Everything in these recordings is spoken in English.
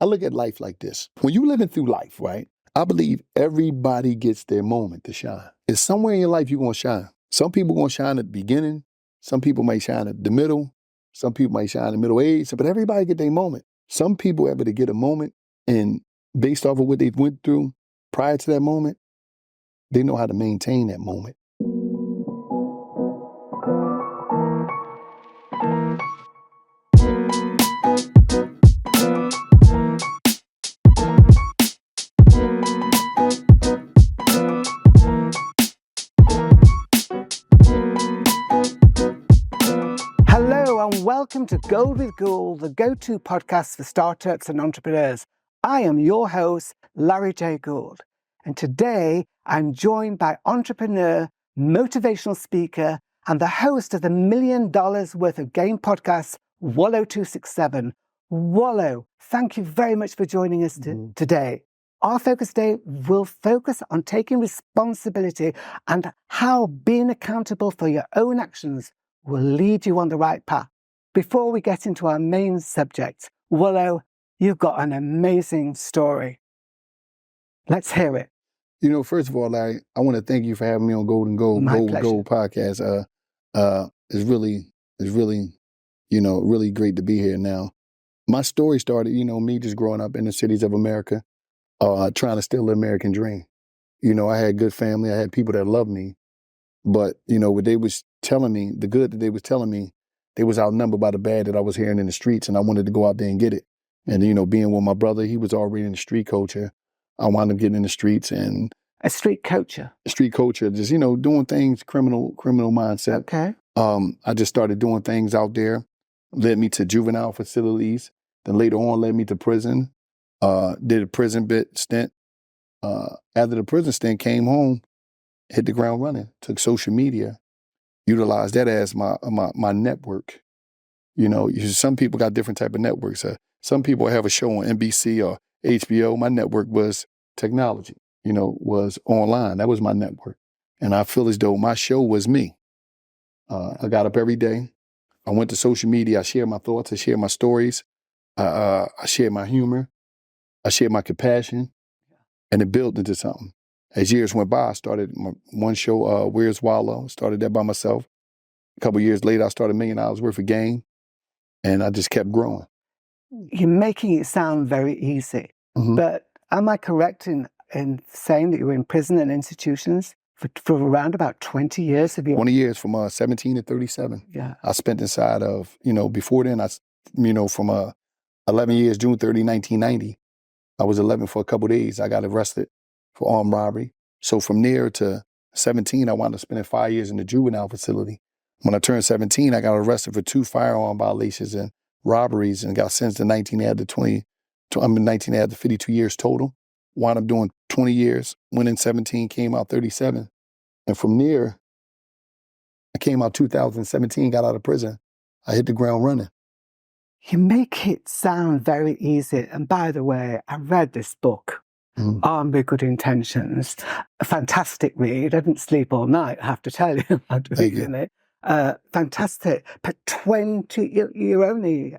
I look at life like this. When you're living through life, right, I believe everybody gets their moment to shine. It's somewhere in your life you're going to shine. Some people going to shine at the beginning. Some people may shine at the middle. Some people might shine in the middle age. But everybody get their moment. Some people able to get a moment, and based off of what they went through prior to that moment, they know how to maintain that moment. Hello and welcome to Gould with Gould, the go-to podcast for startups and entrepreneurs. I am your host, Larry J. Gould, and today I'm joined by entrepreneur, motivational speaker, and the host of the $1 Million Worth of Game podcast, Wallo267. Wallo, thank you very much for joining us today. Our focus today will focus on taking responsibility and how being accountable for your own actions will lead you on the right path. Before we get into our main subject, Wallo, you've got an amazing story. Let's hear it. You know, first of all, Larry, I want to thank you for having me on Gould podcast. It's really, really great to be here now. My story started, me just growing up in the cities of America, trying to steal the American dream. I had good family. I had people that loved me. But, what they was telling me, the good that they was telling me, they was outnumbered by the bad that I was hearing in the streets, and I wanted to go out there and get it. And, being with my brother, he was already in the street culture. I wound up getting in the streets and... A street culture? Street culture, just, doing things, criminal mindset. Okay. I just started doing things out there, led me to juvenile facilities, then later on led me to prison, did a prison stint. After the prison stint, came home, hit the ground running, took social media, utilized that as my network. Some people got different type of networks. Some people have a show on NBC or HBO. My network was technology, was online. That was my network. And I feel as though my show was me. I got up every day. I went to social media. I shared my thoughts. I shared my stories. I shared my humor. I shared my compassion. And it built into something. As years went by, I started my one show, Where's Wallo? Started that by myself. A couple of years later, I started $1 million worth of game, and I just kept growing. You're making it sound very easy, but am I correct in saying that you were in prison and institutions for around about 20 years? 20 years, from 17 to 37. Yeah. I spent inside of, before then, from 11 years, June 30, 1990, I was 11 for a couple of days. I got arrested for armed robbery. So from there to 17, I wound up spending 5 years in the juvenile facility. When I turned 17, I got arrested for 2 firearm violations and robberies and got sentenced to 19 to 52 years total. Wound up doing 20 years, went in 17, came out 37. And from there, I came out 2017, got out of prison. I hit the ground running. You make it sound very easy. And by the way, I read this book, Armed with Good Intentions. A fantastic read. I didn't sleep all night, I have to tell you, after reading it. Fantastic. But 20, you're only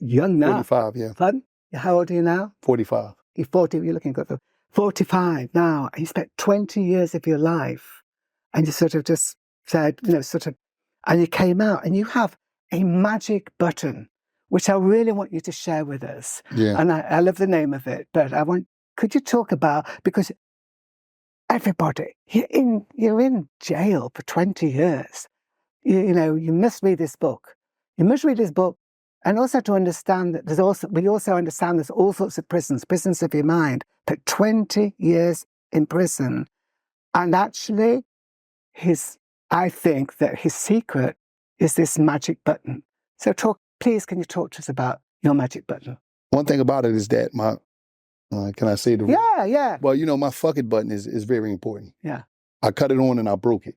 young now. 45, yeah. Fun? How old are you now? 45. You're 40, you're looking good. 45 now. And you spent 20 years of your life, and you sort of just said, and you came out, and you have a magic button, which I really want you to share with us. Yeah. And I love the name of it, but could you talk about, because everybody, you're in jail for 20 years. You must read this book. You must read this book, and also to understand that we also understand there's all sorts of prisons of your mind, but 20 years in prison. And actually, I think that his secret is this magic button. So please, can you talk to us about your magic button? One thing about it is that can I say the word? Yeah. Well, my fuck it button is very important. Yeah. I cut it on and I broke it.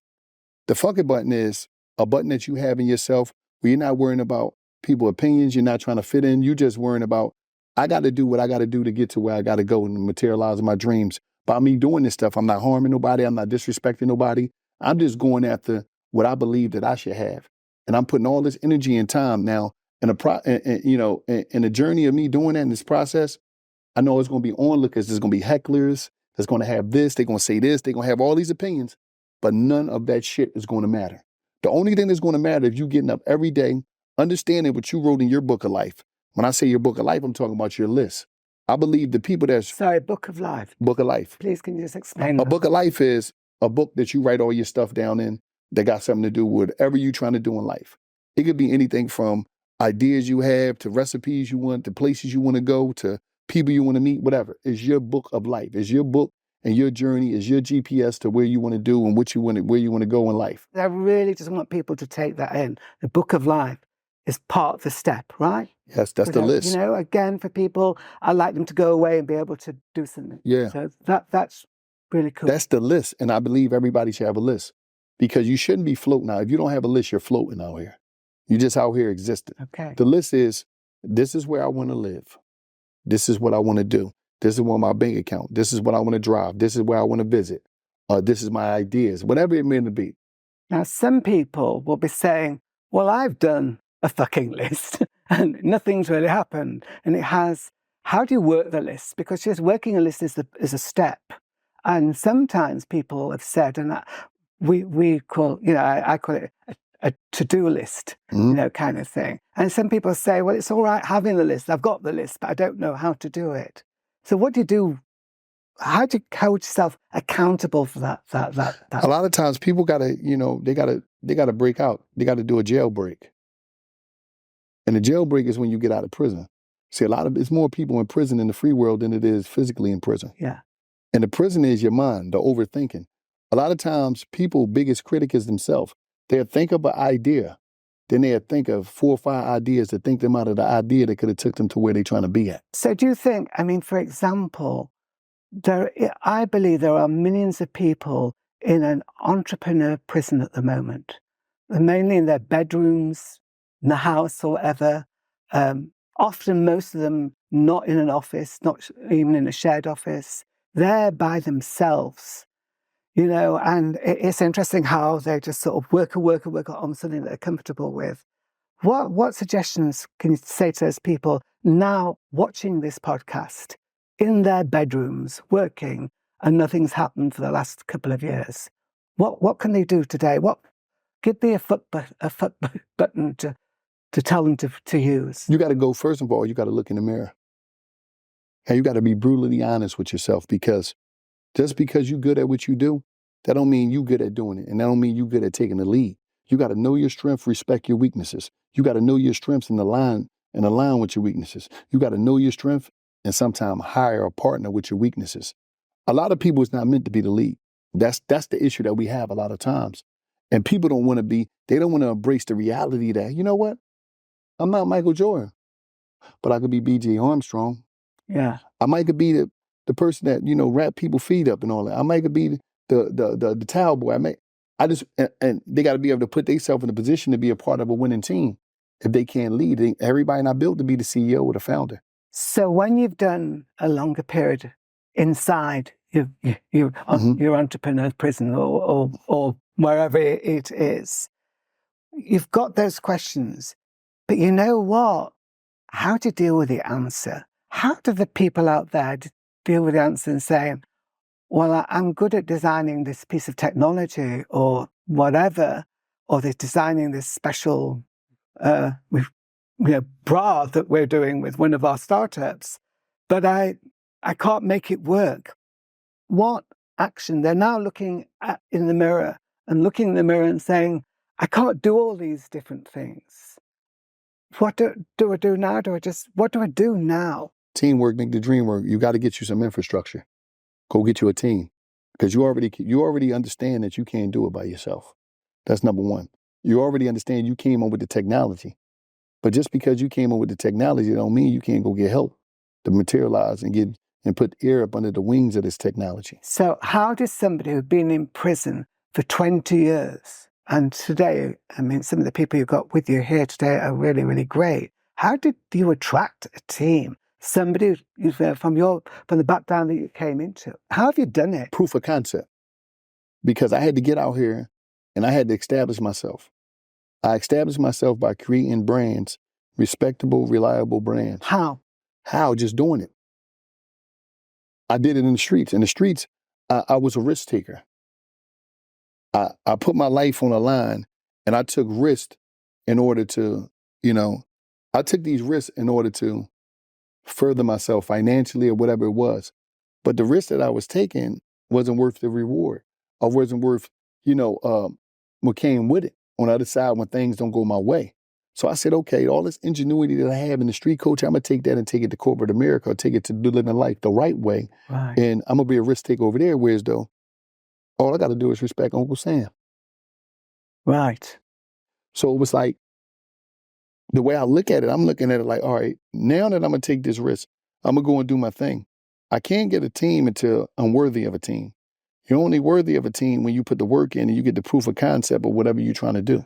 The fuck it button is a button that you have in yourself where you're not worrying about people's opinions. You're not trying to fit in. You're just worrying about, I got to do what I got to do to get to where I got to go and materialize my dreams. By me doing this stuff, I'm not harming nobody. I'm not disrespecting nobody. I'm just going after what I believe that I should have. And I'm putting all this energy and time now in a journey of me doing that in this process. I know it's going to be onlookers. There's going to be hecklers. That's going to have this. They're going to say this. They're going to have all these opinions. But none of that shit is going to matter. The only thing that's going to matter is you getting up every day, understanding what you wrote in your book of life. When I say your book of life, I'm talking about your list. I believe the people that's... Sorry, book of life. Book of life. Please, can you just explain A book of life is a book that you write all your stuff down in that got something to do with whatever you're trying to do in life. It could be anything from ideas you have to recipes you want, to places you want to go, to people you want to meet, whatever. It's your book of life. It's your book and your journey is your GPS to where you want to do and what you want to, where you want to go in life. I really just want people to take that in. The book of life is part of the step, right? Yes, that's the list. You know, again, for people, I like them to go away and be able to do something. Yeah. So that's really cool. That's the list. And I believe everybody should have a list because you shouldn't be floating out. If you don't have a list, you're floating out here. You're just out here existing. Okay. The list is, this is where I want to live. This is what I want to do. This is what my bank account. This is what I want to drive. This is where I want to visit. This is my ideas, whatever it may be. Now, some people will be saying, well, I've done a fucking list and nothing's really happened. And it has, how do you work the list? Because just working a list is a step. And sometimes people have said, and we call, you know, I call it a to-do list, you know, kind of thing. And some people say, well, it's all right having the list. I've got the list, but I don't know how to do it. So what do you do? How do you hold yourself accountable for that? A lot of times people gotta, you know, they gotta break out. They gotta do a jailbreak. And the jailbreak is when you get out of prison. See, it's more people in prison in the free world than it is physically in prison. Yeah. And the prison is your mind, the overthinking. A lot of times people, biggest critic is themselves. They'll think of an idea, then they'll think of 4 or 5 ideas to think them out of the idea that could have took them to where they're trying to be at. So do you think, I mean, for example, I believe there are millions of people in an entrepreneur prison at the moment. They're mainly in their bedrooms, in the house or whatever. Often most of them not in an office, not even in a shared office. They're by themselves, you know, and it's interesting how they just sort of work on something that they're comfortable with. What suggestions can you say to those people now watching this podcast in their bedrooms, working, and nothing's happened for the last couple of years? What can they do today? Give me a foot button to tell them to use. You got to go, first of all, you got to look in the mirror. And you got to be brutally honest with yourself, because just because you're good at what you do, that don't mean you good at doing it. And that don't mean you good at taking the lead. You got to know your strength, respect your weaknesses. You got to know your strengths and align with your weaknesses. You got to know your strength and sometimes hire a partner with your weaknesses. A lot of people is not meant to be the lead. That's the issue that we have a lot of times. And people don't want to they don't want to embrace the reality that, you know what? I'm not Michael Jordan, but I could be B.J. Armstrong. Yeah. I might could be the person that, you know, wrap people feet up and all that. I might could be the towel boy. And they got to be able to put themselves in a position to be a part of a winning team. If they can't lead, everybody not built to be the CEO or the founder. So when you've done a longer period inside your entrepreneur prison or wherever it is, you've got those questions, but you know what? How to deal with the answer? How do the people out there deal with the answer and saying, well, I'm good at designing this piece of technology or whatever, or they're designing this special bra that we're doing with one of our startups, but I can't make it work. What action? They're now looking in the mirror and saying, I can't do all these different things. What do I do now? What do I do now? Teamwork make the dream work. You got to get you some infrastructure. Go get you a team, because you already understand that you can't do it by yourself. That's number one. You already understand you came up with the technology, but just because you came up with the technology don't mean you can't go get help to materialize and put air up under the wings of this technology. So how does somebody who's been in prison for 20 years, and today, I mean, some of the people you've got with you here today are really, really great. How did you attract a team? Somebody from the background that you came into. How have you done it? Proof of concept. Because I had to get out here and I had to establish myself. I established myself by creating brands, respectable, reliable brands. How? How? Just doing it. I did it in the streets. In the streets, I was a risk taker. I put my life on the line, and I took risks in order to, I took these risks in order to further myself financially or whatever it was. But the risk that I was taking wasn't worth the reward, or wasn't worth, what came with it on the other side when things don't go my way. So I said, okay, all this ingenuity that I have in the street coach, I'm going to take that and take it to corporate America, or take it to living life the right way. Right. And I'm going to be a risk taker over there. Whereas though, all I got to do is respect Uncle Sam. Right. So it was like, the way I look at it, I'm looking at it like, all right, now that I'm going to take this risk, I'm going to go and do my thing. I can't get a team until I'm worthy of a team. You're only worthy of a team when you put the work in and you get the proof of concept of whatever you're trying to do.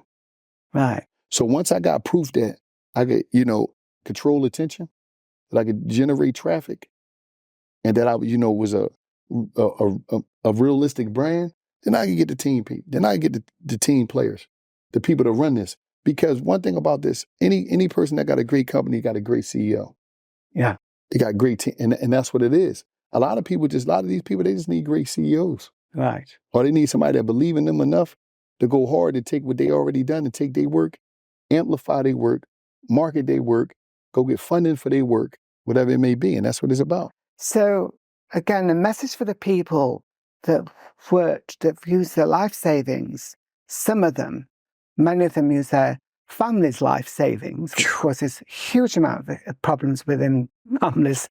Right. So once I got proof that I could, control attention, that I could generate traffic, and that I, was a realistic brand, then I could get the team people. Then I could get the team players, the people to run this. Because one thing about this, any person that got a great company got a great CEO. Yeah. They got great team, and that's what it is. A lot of these people, they just need great CEOs. Right. Or they need somebody that believe in them enough to go hard and take what they already done and take their work, amplify their work, market their work, go get funding for their work, whatever it may be. And that's what it's about. So again, the message for the people that worked, that used their life savings, some of them, many of them use their family's life savings, which causes a huge amount of problems within families,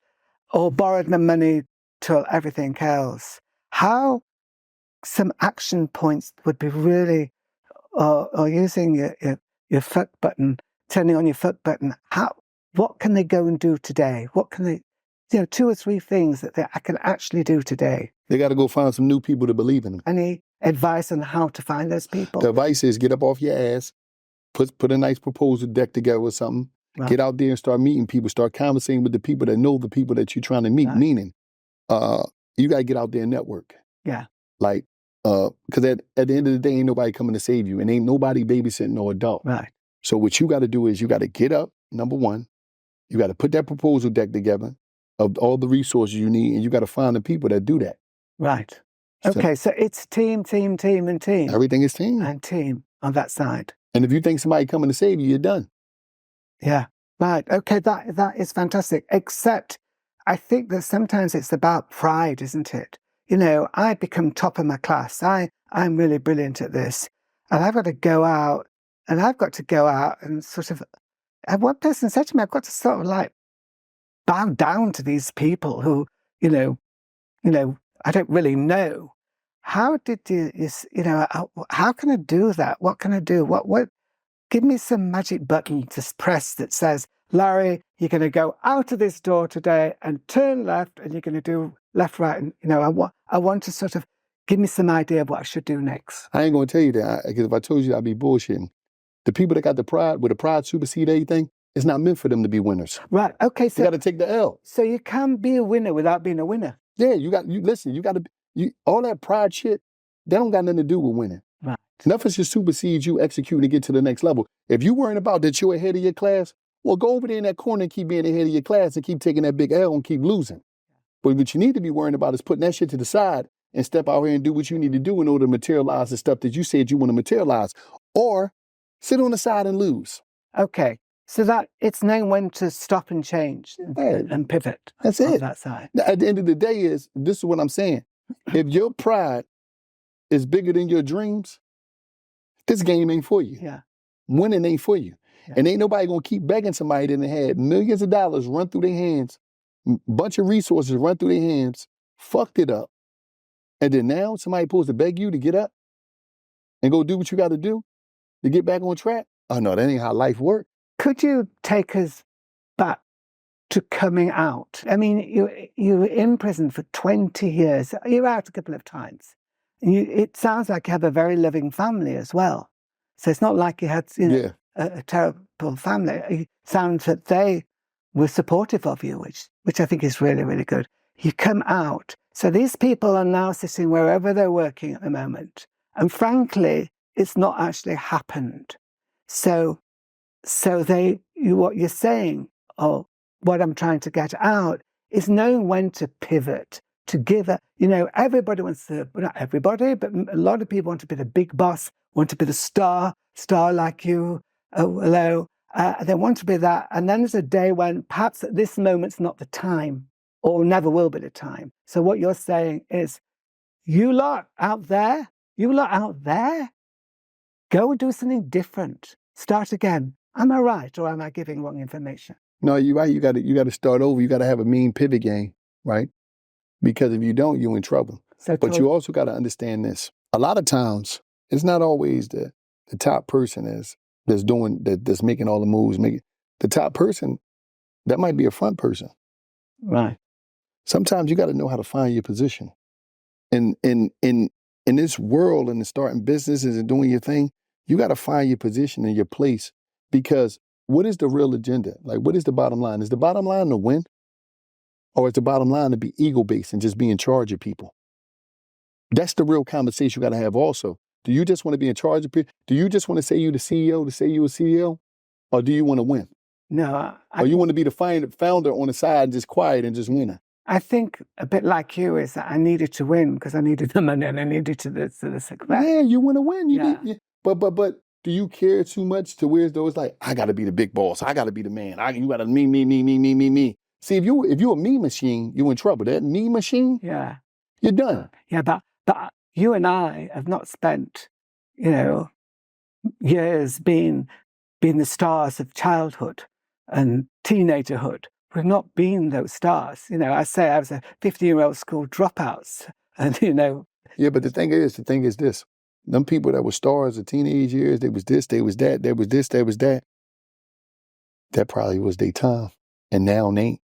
or borrowed the money to everything else. How some action points would be really, or using your foot button, turning on your foot button, what can they go and do today? What can they, 2 or 3 things that I can actually do today? They got to go find some new people to believe in them. Any advice on how to find those people? The advice is get up off your ass, put a nice proposal deck together with something, right. Get out there and start meeting people, start conversating with the people that know the people that you're trying to meet, right. Meaning you got to get out there and network. Yeah. Like, because at the end of the day, ain't nobody coming to save you, and ain't nobody babysitting no adult. Right. So what you got to do is you got to get up, number one, you got to put that proposal deck together of all the resources you need, and you got to find the people that do that. Right. Okay, so it's team, and team. Everything is team. And team on that side. And if you think somebody coming to save you, you're done. Yeah, right. Okay, that is fantastic. Except I think that sometimes it's about pride, isn't it? I become top of my class. I'm really brilliant at this. And I've got to go out and sort of, and one person said to me, I've got to sort of like bow down to these people who, I don't really know. How did how can I do that? What can I do? What, give me some magic button to press that says, Larry, you're going to go out of this door today and turn left, and you're going to do left, right. And, I want to sort of give me some idea of what I should do next. I ain't going to tell you that, because if I told you, I'd be bullshitting. The people that got the pride, where the pride supersede everything, it's not meant for them to be winners. Right. Okay. So you got to take the L. So you can be a winner without being a winner. Yeah. You got to, all that pride shit, that don't got nothing to do with winning. Right. Nothing should supersede you executing to get to the next level. If you're worrying about that you're ahead of your class, well, go over there in that corner and keep being ahead of your class and keep taking that big L and keep losing. But what you need to be worrying about is putting that shit to the side and step out here and do what you need to do in order to materialize the stuff that you said you want to materialize. Or sit on the side and lose. Okay. So that it's knowing when to stop and change and pivot. That's it. On that side. At the end of the day this is what I'm saying. If your pride is bigger than your dreams, this game ain't for you. Yeah. Winning ain't for you. Yeah. And ain't nobody going to keep begging somebody that had millions of dollars run through their hands, bunch of resources run through their hands, fucked it up. And then now somebody supposed to beg you to get up and go do what you got to do to get back on track? Oh, no, that ain't how life works. Could you take us back to coming out? I mean, you were in prison for 20 years. You were out a couple of times. It sounds like you have a very loving family as well. So it's not like you had a terrible family. It sounds that they were supportive of you, which I think is really, really good. You come out. So these people are now sitting wherever they're working at the moment. And frankly, it's not actually happened. So what you're saying, or what I'm trying to get out, is knowing when to pivot to give everybody wants to, well, not everybody, but a lot of people want to be the big boss, want to be the star like you, Wallo. They want to be that. And then there's a day when perhaps at this moment's not the time or never will be the time. So what you're saying is, you lot out there, go and do something different. Start again. Am I right, or am I giving wrong information? No, you're right. You got to start over. You got to have a mean pivot game, right? Because if you don't, you're in trouble. But you also got to understand this. A lot of times, it's not always the top person that's making all the moves. The top person, that might be a front person. Right. Sometimes you got to know how to find your position. In this world and starting businesses and doing your thing, you got to find your position and your place. Because what is the real agenda? Like, what is the bottom line? Is the bottom line to win? Or is the bottom line to be ego-based and just be in charge of people? That's the real conversation you got to have also. Do you just want to be in charge of people? Do you just want to say you're the CEO to say you're a CEO? Or do you want to win? No. Or you want to be the founder on the side, just quiet and just winning? I think a bit like you is that I needed to win because I needed the money and I needed the success. Yeah, you want to win. Yeah. But do you care too much to where it's like, I got to be the big boss. I got to be the man. You got to me. See, if you're a me machine, you're in trouble. That me machine, yeah, you're done. Yeah, but you and I have not spent, years being the stars of childhood and teenagerhood. We've not been those stars. I say I was a 15-year-old school dropout, and Yeah, but the thing is this. Them people that were stars of teenage years, they was this, they was that, they was this, they was that. That probably was their time, and now they ain't.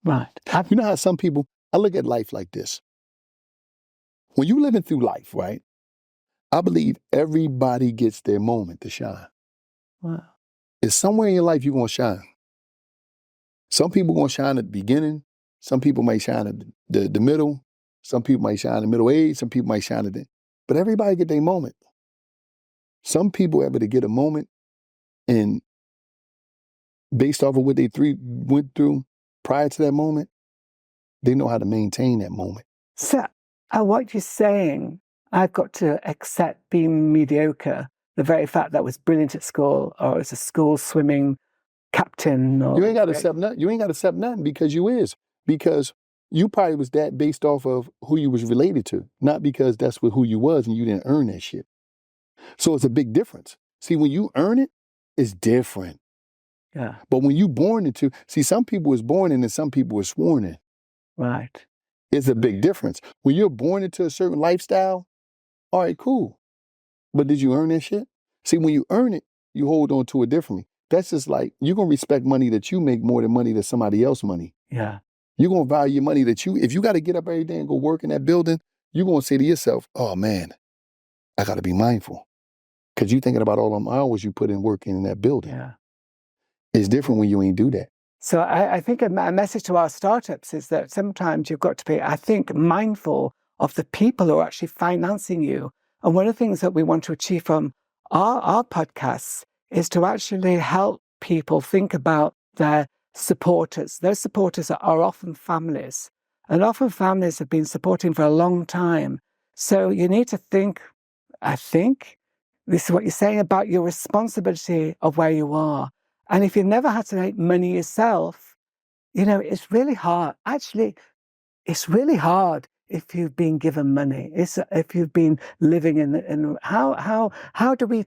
Right. You know how some people, I look at life like this. When you living through life, right, I believe everybody gets their moment to shine. Wow. It's somewhere in your life you're going to shine. Some people going to shine at the beginning. Some people might shine at the middle. Some people might shine in the middle age. Some people might shine at the... But everybody get their moment. Some people able to get a moment, and based off of what they went through prior to that moment, they know how to maintain that moment. So, what you're saying, I've got to accept being mediocre, the very fact that I was brilliant at school, or as a school swimming captain. Or you ain't got to accept nothing. You ain't got to accept nothing because you is. Because you probably was that based off of who you was related to, not because that's who you was and you didn't earn that shit. So it's a big difference. See, when you earn it, it's different. Yeah. But when you born into, see, some people was born in and some people were sworn in. Right. It's a big difference. When you're born into a certain lifestyle, all right, cool. But did you earn that shit? See, when you earn it, you hold on to it differently. That's just like, you're going to respect money that you make more than money that somebody else money. Yeah. You're going to value money that if you got to get up every day and go work in that building, you're going to say to yourself, oh man, I got to be mindful. Because you're thinking about all them hours you put in working in that building. Yeah. It's different when you ain't do that. So I think a message to our startups is that sometimes you've got to be, I think, mindful of the people who are actually financing you. And one of the things that we want to achieve from our podcasts is to actually help people think about their supporters. Those supporters are often families. And often families have been supporting for a long time. So you need to think, I think, this is what you're saying about your responsibility of where you are. And if you've never had to make money yourself, it's really hard. Actually, it's really hard if you've been given money. If you've been living in how do we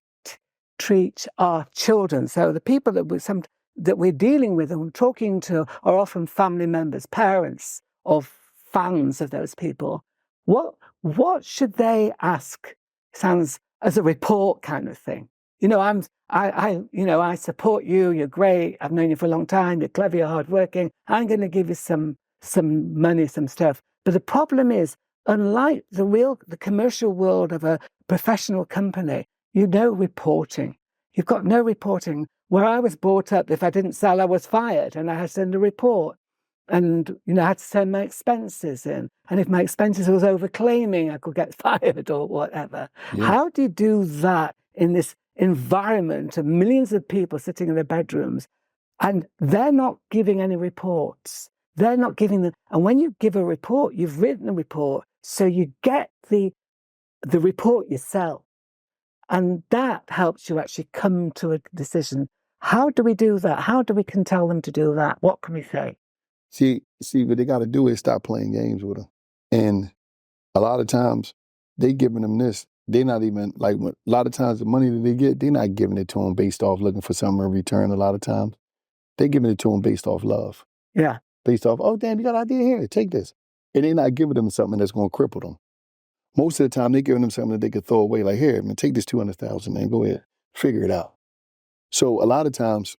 treat our children? So the people that we're dealing with and we're talking to are often family members, parents of fans of those people. What should they ask? Sounds as a report kind of thing. I support you. You're great. I've known you for a long time. You're clever. You're hardworking. I'm going to give you some money, some stuff. But the problem is, unlike the commercial world of a professional company, reporting. You've got no reporting. Where I was brought up, if I didn't sell, I was fired, and I had to send a report. And, I had to send my expenses in. And if my expenses was overclaiming, I could get fired or whatever. Yeah. How do you do that in this environment of millions of people sitting in their bedrooms and they're not giving any reports? they're not giving them. And when you give a report, you've written a report, so you get the report yourself. And that helps you actually come to a decision. How do we do that? How do we can tell them to do that? What can we say? See, what they got to do is stop playing games with them. And a lot of times, they giving them this. They're not even, like, a lot of times the money that they get, they're not giving it to them based off looking for something in return a lot of times. They're giving it to them based off love. Yeah. Based off, oh, damn, you got an idea here, take this. And they're not giving them something that's going to cripple them. Most of the time, they're giving them something that they could throw away. Like, here, man, take this $200,000, man, go ahead, figure it out. So a lot of times,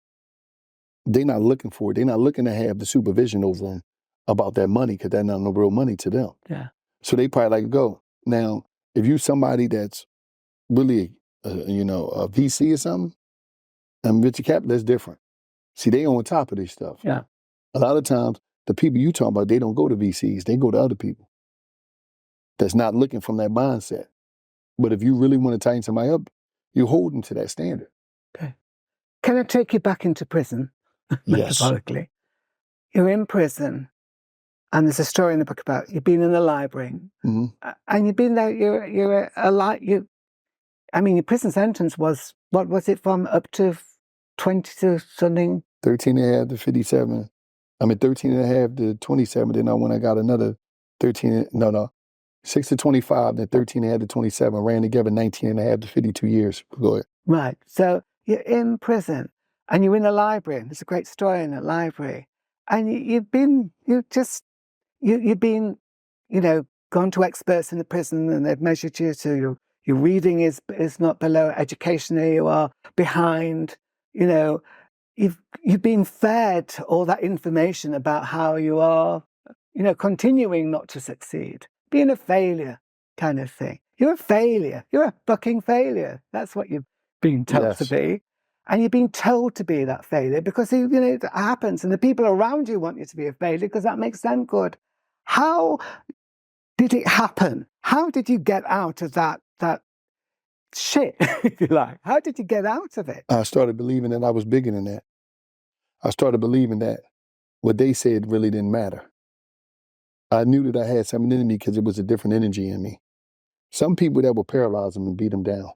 they're not looking for it. They're not looking to have the supervision over them about that money, because that's not no real money to them. Yeah. So they probably like, go. Now, if you somebody that's really, a VC or something, and venture capital, that's different. See, they on top of this stuff. Yeah. A lot of times, the people you talk about, they don't go to VCs. They go to other people that's not looking from that mindset. But if you really want to tighten somebody up, you hold them to that standard. Okay. Can I take you back into prison, Yes. metaphorically? You're in prison, and there's a story in the book about you've been in the library, Mm-hmm. and you've been there. Your prison sentence was, what was it, from up to 20 to something? 13 and a half to 57. 13 and a half to 27. Then when I got another 6 to 25, then 13 and a half to 27, ran together 19 and a half to 52 years. Go ahead. Right. So you're in prison and you're in a library. There's a great story in a library. And you've been gone to experts in the prison, and they've measured you, so your reading is not below, educationally you are behind. You've been fed all that information about how you are, continuing not to succeed, being a failure kind of thing. You're a failure. You're a fucking failure. That's what you've been told to be. And you've been told to be that failure because it happens, and the people around you want you to be a failure because that makes them good. How did it happen? How did you get out of that shit, if you like? How did you get out of it? I started believing that I was bigger than that. I started believing that what they said really didn't matter. I knew that I had something in me because it was a different energy in me. Some people that would paralyze them and beat them down.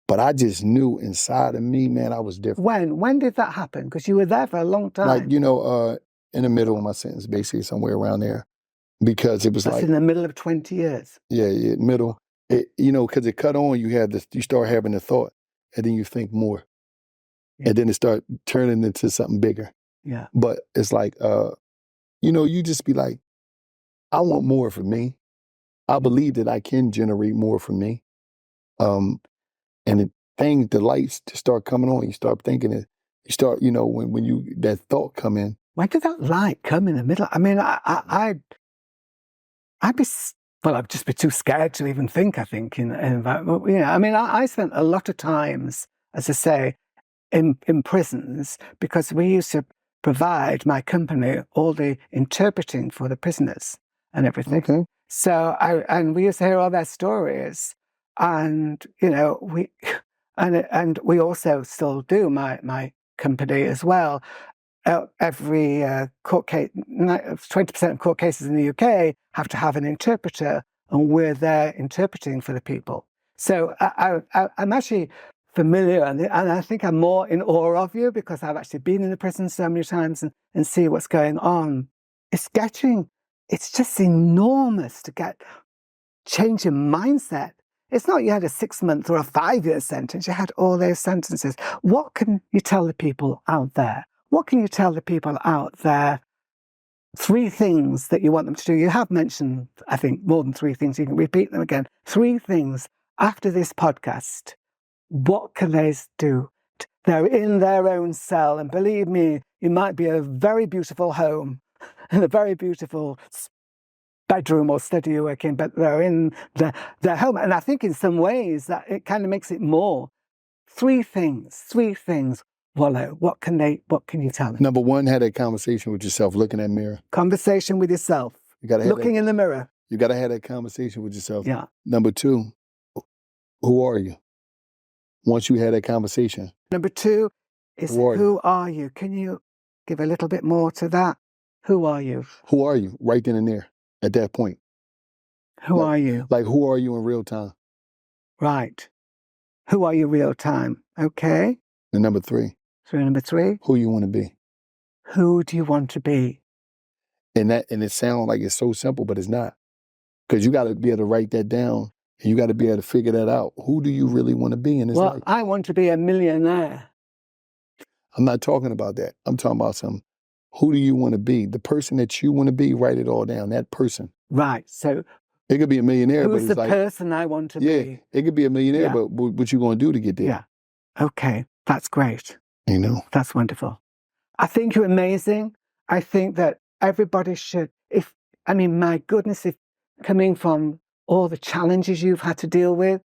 But I just knew inside of me, man, I was different. When did that happen? Because you were there for a long time. Like, in the middle of my sentence, basically somewhere around there. Because it was That's in the middle of 20 years. Yeah, middle. Because it cut on, you start having a thought, and then you think more. Yeah. And then it start turning into something bigger. Yeah. But it's like, you just be like, I want more for me. I believe that I can generate more for me. And the lights just start coming on. You start thinking it. You start, when that thought come in. When did that light come in the middle? I mean, I'd just be too scared to even think, I think, in that. I spent a lot of times, as I say, in prisons, because we used to provide, my company, all the interpreting for the prisoners and everything. Okay. So we used to hear all their stories, and we also still do, my company as well. Every court case, 20% of court cases in the UK have to have an interpreter, and we're there interpreting for the people. So I'm actually familiar, and I think I'm more in awe of you because I've actually been in the prison so many times and see what's going on. It's just enormous to change your mindset. It's not you had a 6-month or a 5-year sentence, you had all those sentences. What can you tell the people out there? What can you tell the people out there? 3 things that you want them to do. You have mentioned, I think, more than 3 things. You can repeat them again. 3 things after this podcast. What can they do? They're in their own cell. And believe me, you might be a very beautiful home and a very beautiful bedroom or study you work in, but they're in their home. And I think in some ways that it kind of makes it more. 3 things. Wallo, what can you tell them? Number 1, have that conversation with yourself, looking at the mirror. Conversation with yourself. You gotta have looking in the mirror. You got to have that conversation with yourself. Yeah. Number 2, who are you? Once you had that conversation. Number 2 is who are you? Can you give a little bit more to that? Who are you? Who are you? Right then and there, at that point. Who are you? Like, who are you in real time? Right. Who are you real time? Okay. And number 3. So number 3. Who you want to be. Who do you want to be? And it sounds like it's so simple, but it's not. Because you got to be able to write that down, and you got to be able to figure that out. Who do you really want to be in this life? I want to be a millionaire. I'm not talking about that. I'm talking about who do you want to be? The person that you want to be, write it all down. That person. Right. So it could be a millionaire, who's the person I want to be? Yeah, it could be a millionaire, but what you going to do to get there? Yeah. Okay. That's great. You know? That's wonderful. I think you're amazing. I think that everybody should, my goodness, if coming from all the challenges you've had to deal with,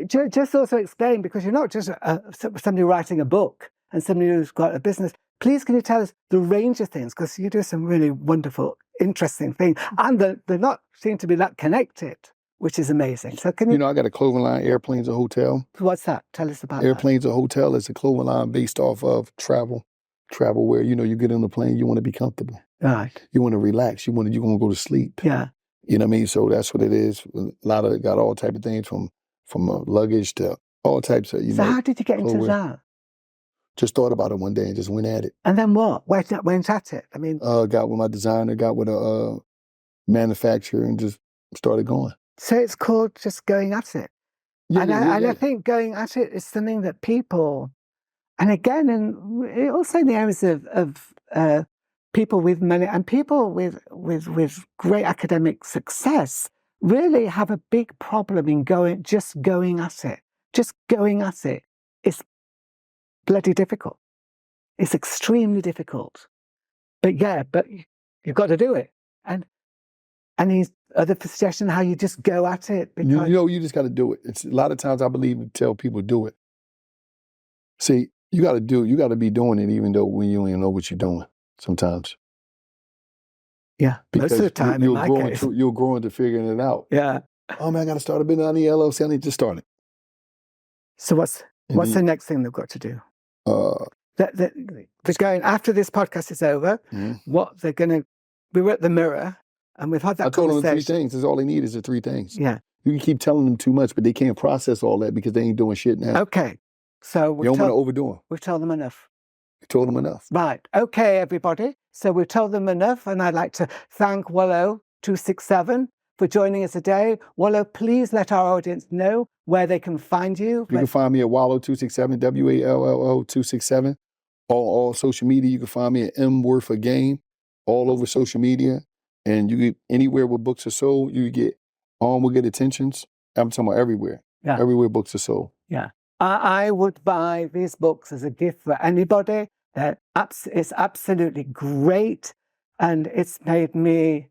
just also explain, because you're not just somebody writing a book and somebody who's got a business. Please, can you tell us the range of things? Because you do some really wonderful, interesting things. And they're not seem to be that connected, which is amazing. So can you... I got a clothing line, Airplanes a Hotel. What's that? Tell us about Airplanes a Hotel is a clothing line based off of travel where, you get on the plane, you want to be comfortable. Right. You want to relax. You want to go to sleep. Yeah. You know what I mean? So that's what it is. A lot of it got all type of things from luggage to all types of, So how did you get into that? Just thought about it one day and just went at it. And then what? Went at it? Got with my designer, got with a manufacturer, and just started going. So it's called just going at it. Yeah, and I think going at it is something that people, and again, and also in the areas of people with money and people with great academic success, really have a big problem in just going at it. Just going at it is bloody difficult. It's extremely difficult. But you've got to do it. And he's other suggestion how you just go at it. Because you just got to do it. It's a lot of times I believe we tell people do it. See, you got to be doing it even though when you don't even know what you're doing sometimes. Yeah, because most of the time in my case. You'll grow into figuring it out. Yeah. Oh man, I got to start a business. I need LLC. I need to start it. So what's the next thing they've got to do? They're going, after this podcast is over, what they're going to, we were at the Mirror and we've had that conversation. I told them 3 things. That's all they need is the 3 things. Yeah. You can keep telling them too much, but they can't process all that because they ain't doing shit now. Okay. So you don't want to overdo them. We've told them enough. We told them enough. Right. Okay, everybody. So we've told them enough, and I'd like to thank Wallo267 for joining us today. Wallo, please let our audience know where they can find you. You can find me at Wallo267, WALLO267. All social media. You can find me at Mworthofgame, all over social media. And you get anywhere where books are sold, you get will get attentions. I'm talking about everywhere. Yeah. Everywhere books are sold. Yeah. I would buy these books as a gift for anybody. It's absolutely great. And it's made me,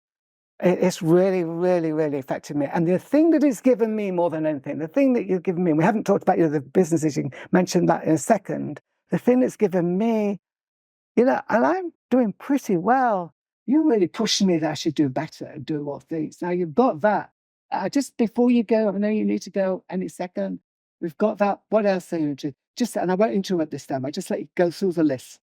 it's really, really, really affected me. And the thing that it's given me more than anything, the thing that you've given me, we haven't talked about the businesses, you can mention that in a second. The thing that's given me, and I'm doing pretty well. You really pushed me that I should do better and do more things. Now you've got that. Just before you go, I know you need to go any second. We've got that. What else are you into? And I won't interrupt this time. I just let you go through the list.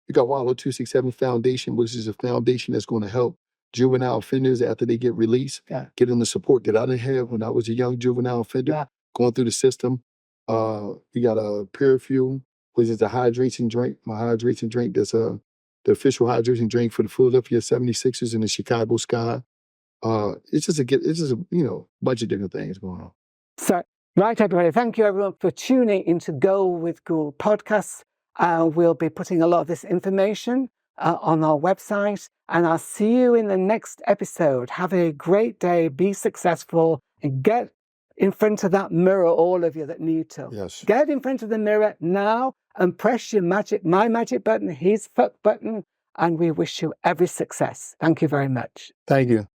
You got Wallo267 Foundation, which is a foundation that's going to help juvenile offenders after they get released, get them the support that I didn't have when I was a young juvenile offender, going through the system. We got a Pure Fuel, which is a hydration drink. My hydration drink that's the official hydration drink for the Philadelphia 76ers and the Chicago Sky. It's just a bunch of different things going on. So, right, everybody. Thank you, everyone, for tuning into Gould with Gould podcasts. We'll be putting a lot of this information on our website, and I'll see you in the next episode. Have a great day. Be successful, and get in front of that mirror, all of you that need to. Yes. Get in front of the mirror now and press my magic button, his fuck button, and we wish you every success. Thank you very much. Thank you.